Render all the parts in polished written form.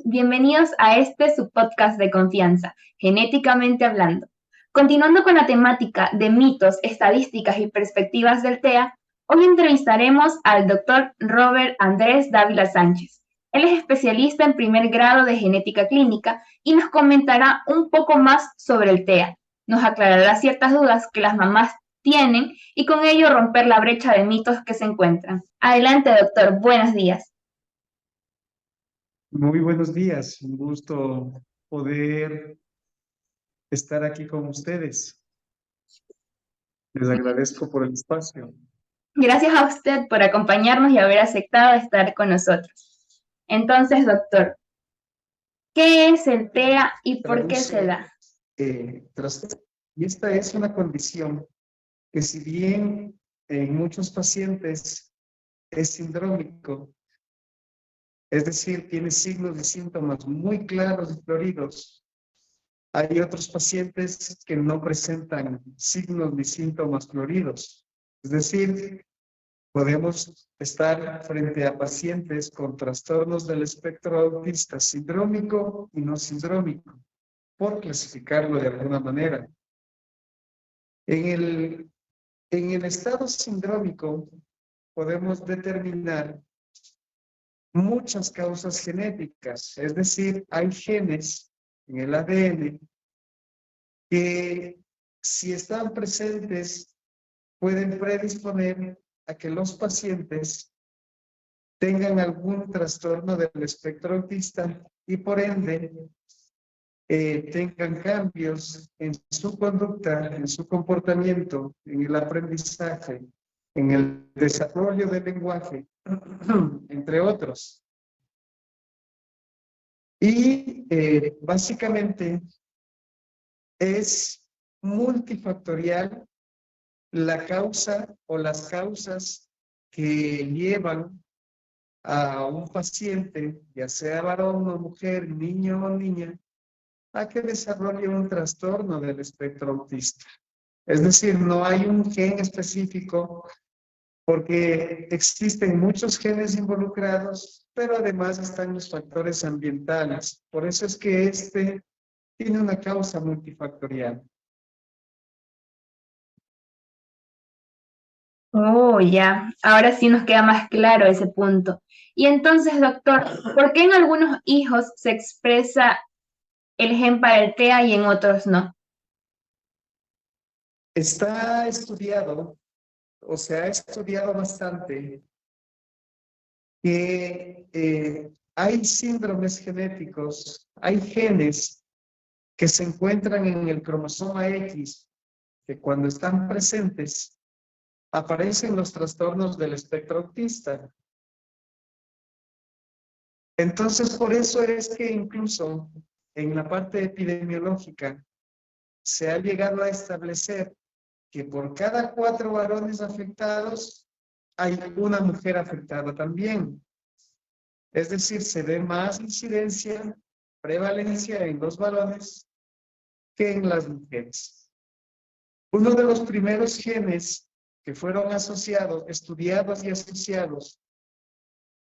Bienvenidos a este su podcast de confianza, Genéticamente Hablando. Continuando con la temática de mitos, estadísticas y perspectivas del TEA, hoy entrevistaremos al doctor Robert Andrés Dávila Sánchez. Él es especialista en primer grado de genética clínica y nos comentará un poco más sobre el TEA. Nos aclarará ciertas dudas que las mamás tienen y con ello romper la brecha de mitos que se encuentran. Adelante, doctor. Buenos días. Muy buenos días, un gusto poder estar aquí con ustedes. Les agradezco por el espacio. Gracias a usted por acompañarnos y haber aceptado estar con nosotros. Entonces, doctor, ¿qué es el TEA y por qué se da? Y esta es una condición que, si bien en muchos pacientes es sindrómico, es decir, tiene signos y síntomas muy claros y floridos, hay otros pacientes que no presentan signos ni síntomas floridos. Es decir, podemos estar frente a pacientes con trastornos del espectro autista sindrómico y no sindrómico, por clasificarlo de alguna manera. En el estado sindrómico podemos determinar muchas causas genéticas, es decir, hay genes en el ADN que, si están presentes, pueden predisponer a que los pacientes tengan algún trastorno del espectro autista y, por ende, tengan cambios en su conducta, en su comportamiento, en el aprendizaje, en el desarrollo del lenguaje, entre otros. Y básicamente es multifactorial la causa o las causas que llevan a un paciente, ya sea varón o mujer, niño o niña, a que desarrolle un trastorno del espectro autista. Es decir, no hay un gen específico, porque existen muchos genes involucrados, pero además están los factores ambientales. Por eso es que este tiene una causa multifactorial. Oh, ya. Ahora sí nos queda más claro ese punto. Y entonces, doctor, ¿por qué en algunos hijos se expresa el gen para el TEA y en otros no? Está estudiado, o se ha estudiado bastante, que hay síndromes genéticos, hay genes que se encuentran en el cromosoma X, que cuando están presentes aparecen los trastornos del espectro autista. Entonces, por eso es que incluso en la parte epidemiológica se ha llegado a establecer que por cada 4 varones afectados hay una mujer afectada también. Es decir, se ve más incidencia, prevalencia en los varones que en las mujeres. Uno de los primeros genes que fueron asociados, estudiados y asociados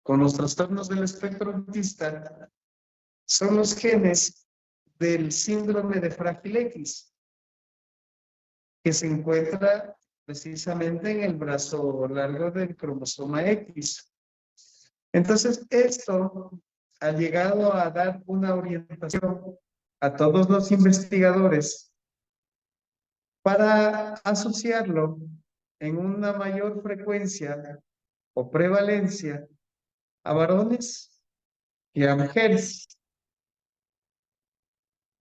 con los trastornos del espectro autista son los genes del síndrome de Frágil X, que se encuentra precisamente en el brazo largo del cromosoma X. Entonces, esto ha llegado a dar una orientación a todos los investigadores para asociarlo en una mayor frecuencia o prevalencia a varones que a mujeres.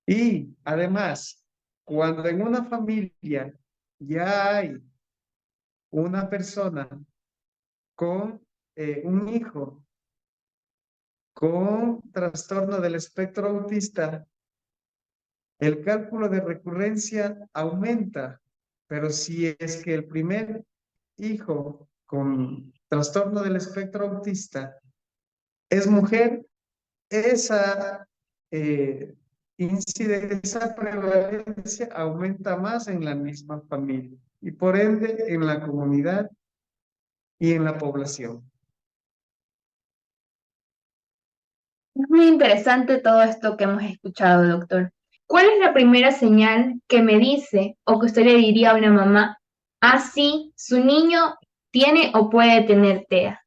Y además, cuando en una familia ya hay una persona con un hijo con trastorno del espectro autista, el cálculo de recurrencia aumenta, pero si es que el primer hijo con trastorno del espectro autista es mujer, esa esa prevalencia aumenta más en la misma familia y, por ende, en la comunidad y en la población. Es muy interesante todo esto que hemos escuchado, doctor. ¿Cuál es la primera señal que me dice o que usted le diría a una mamá, ah, sí, su niño tiene o puede tener TEA?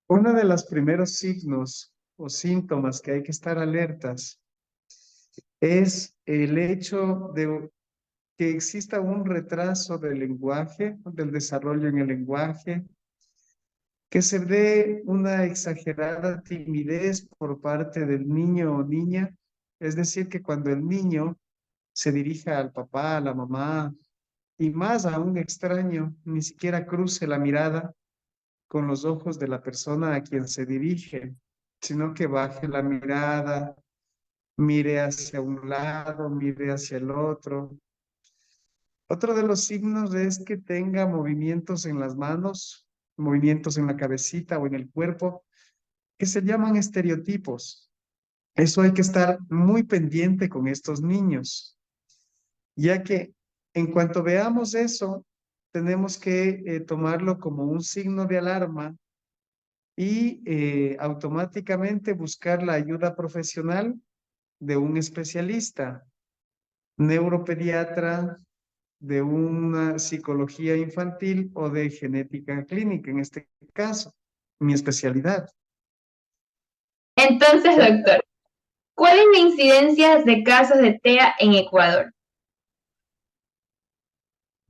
Uno de los primeros signos o síntomas que hay que estar alertas es el hecho de que exista un retraso del lenguaje, del desarrollo en el lenguaje, que se dé una exagerada timidez por parte del niño o niña, es decir, que cuando el niño se dirija al papá, a la mamá y más a un extraño, ni siquiera cruce la mirada con los ojos de la persona a quien se dirige, sino que baje la mirada, mire hacia un lado, mire hacia el otro. Otro de los signos es que tenga movimientos en las manos, movimientos en la cabecita o en el cuerpo, que se llaman estereotipos. Eso hay que estar muy pendiente con estos niños, ya que en cuanto veamos eso, tenemos que tomarlo como un signo de alarma y automáticamente buscar la ayuda profesional de un especialista, neuropediatra, de una psicología infantil o de genética clínica, en este caso, mi especialidad. Entonces, doctor, ¿cuál es la incidencia de casos de TEA en Ecuador?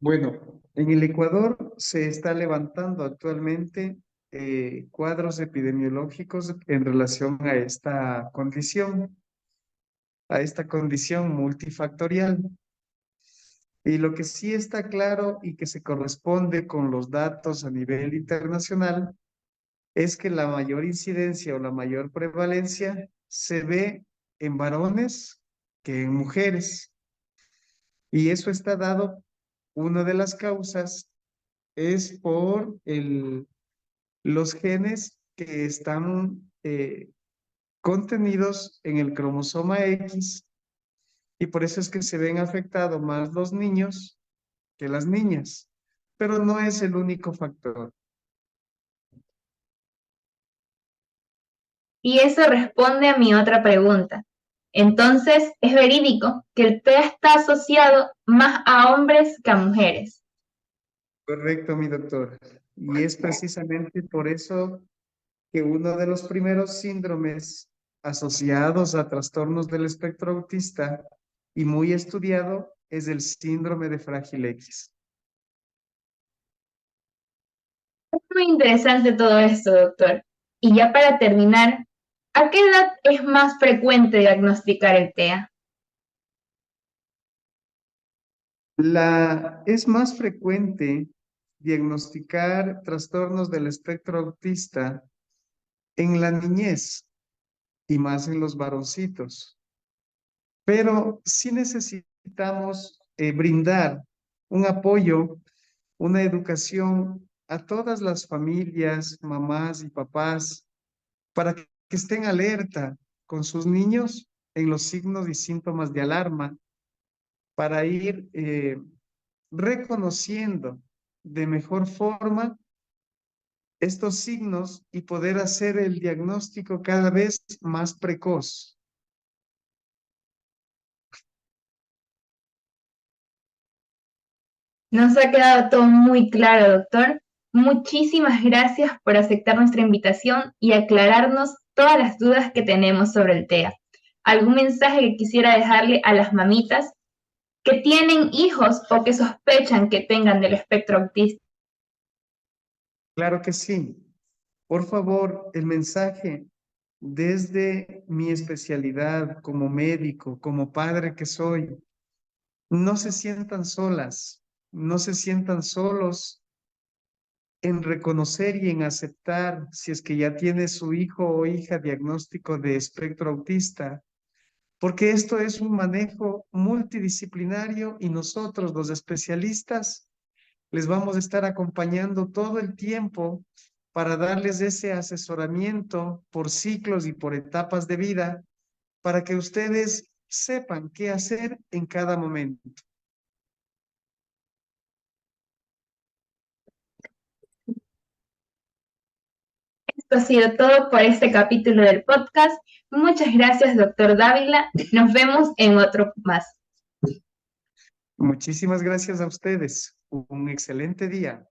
Bueno, en el Ecuador se está levantando actualmente cuadros epidemiológicos en relación a esta condición multifactorial. Y lo que sí está claro y que se corresponde con los datos a nivel internacional es que la mayor incidencia o la mayor prevalencia se ve en varones que en mujeres. Y eso está dado, una de las causas es por los genes que están contenidos en el cromosoma X y por eso es que se ven afectados más los niños que las niñas, pero no es el único factor. Y eso responde a mi otra pregunta. Entonces, ¿es verídico que el TEA está asociado más a hombres que a mujeres? Correcto, mi doctor. Y es precisamente por eso que uno de los primeros síndromes asociados a trastornos del espectro autista y muy estudiado es el síndrome de Frágil X. Es muy interesante todo esto, doctor. Y ya para terminar, ¿a qué edad es más frecuente diagnosticar el TEA? Es más frecuente diagnosticar trastornos del espectro autista en la niñez y más en los varoncitos, pero sí necesitamos brindar un apoyo, una educación a todas las familias, mamás y papás, para que estén alerta con sus niños en los signos y síntomas de alarma, para ir reconociendo de mejor forma estos signos y poder hacer el diagnóstico cada vez más precoz. Nos ha quedado todo muy claro, doctor. Muchísimas gracias por aceptar nuestra invitación y aclararnos todas las dudas que tenemos sobre el TEA. ¿Algún mensaje que quisiera dejarle a las mamitas que tienen hijos o que sospechan que tengan del espectro autista? Claro que sí. Por favor, el mensaje desde mi especialidad como médico, como padre que soy, no se sientan solas, no se sientan solos en reconocer y en aceptar si es que ya tiene su hijo o hija diagnóstico de espectro autista, porque esto es un manejo multidisciplinario y nosotros, los especialistas, les vamos a estar acompañando todo el tiempo para darles ese asesoramiento por ciclos y por etapas de vida para que ustedes sepan qué hacer en cada momento. Esto ha sido todo por este capítulo del podcast. Muchas gracias, doctor Dávila. Nos vemos en otro más. Muchísimas gracias a ustedes. Un excelente día.